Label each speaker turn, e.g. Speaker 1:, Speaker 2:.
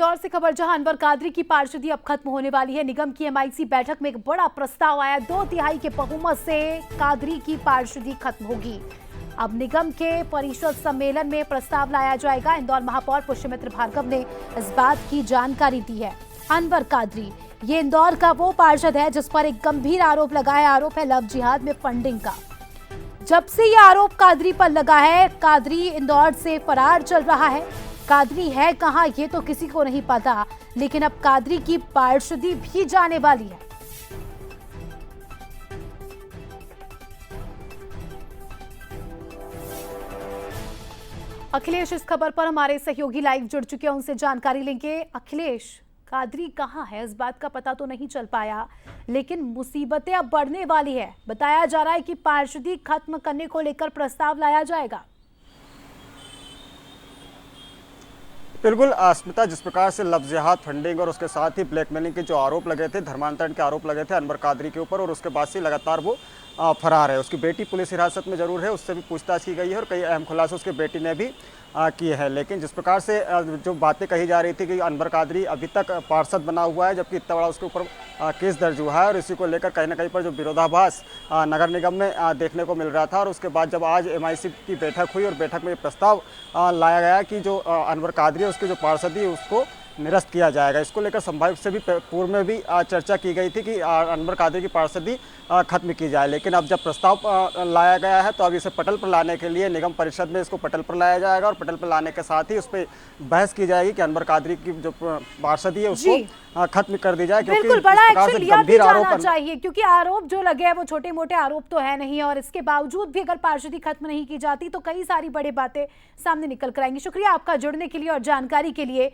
Speaker 1: इंदौर से खबर, जहां अनवर कादरी की पार्षदी अब खत्म होने वाली है। निगम की एमआईसी बैठक में एक बड़ा प्रस्ताव आया, 2/3 के बहुमत से कादरी की पार्षदी खत्म होगी। अब निगम के परिषद सम्मेलन में प्रस्ताव लाया जाएगा। इंदौर महापौर पुष्यमित्र भार्गव ने इस बात की जानकारी दी है। अनवर कादरी ये इंदौर का वो पार्षद है जिस पर एक गंभीर आरोप लगा है। आरोप है लव जिहाद में फंडिंग का। जब से ये आरोप कादरी पर लगा है, कादरी इंदौर से फरार चल रहा है। कादरी है कहां ये तो किसी को नहीं पता, लेकिन अब कादरी की पार्षदी भी जाने वाली है। अखिलेश इस खबर पर हमारे सहयोगी लाइव जुड़ चुके हैं, उनसे जानकारी लेंगे। अखिलेश, कादरी कहां है इस बात का पता तो नहीं चल पाया, लेकिन मुसीबतें अब बढ़ने वाली है। बताया जा रहा है कि पार्षदी खत्म करने को लेकर प्रस्ताव लाया जाएगा।
Speaker 2: बिल्कुल स्मिता, जिस प्रकार से लव जिहाद, फंडिंग और उसके साथ ही ब्लैकमेलिंग के जो आरोप लगे थे, धर्मांतरण के आरोप लगे थे अनवर कादरी के ऊपर, और उसके बाद से लगातार वो फरार है। उसकी बेटी पुलिस हिरासत में जरूर है, उससे भी पूछताछ की गई है और कई अहम खुलासे उसकी बेटी ने भी किए हैं। लेकिन जिस प्रकार से जो बातें कही जा रही थी कि अनवर कादरी अभी तक पार्षद बना हुआ है, जबकि इतना बड़ा उसके ऊपर केस दर्ज हुआ है, और इसी को लेकर कहीं ना कहीं पर जो विरोधाभास नगर निगम में देखने को मिल रहा था। और उसके बाद जब आज एमआईसी की बैठक हुई और बैठक में ये प्रस्ताव लाया गया कि जो अनवर कादरी है उसकी जो पार्षदी है उसको निरस्त किया जाएगा। इसको लेकर संभावित से भी पूर्व में भी चर्चा की गई थी कि अनवर कादरी की पार्षदी खत्म की जाए। लेकिन अब जब प्रस्ताव लाया गया है तो अब इसे पटल पर लाने के लिए निगम परिषद में इसको पटल पर लाया जाएगा, और पटल पर लाने के साथ ही उस पर बहस की जाएगी कि अनवर कादरी की जो पार्षदी है उसको खत्म कर दी जाए।
Speaker 1: बिल्कुल, बड़ा एक्शन लिया भी जाना चाहिए, क्योंकि आरोप जो लगे हैं वो छोटे मोटे आरोप तो है नहीं, और इसके बावजूद भी अगर पार्षदी खत्म नहीं की जाती तो कई सारी बड़ी बातें सामने निकल कर आएंगी। शुक्रिया आपका जुड़ने के लिए और जानकारी के लिए।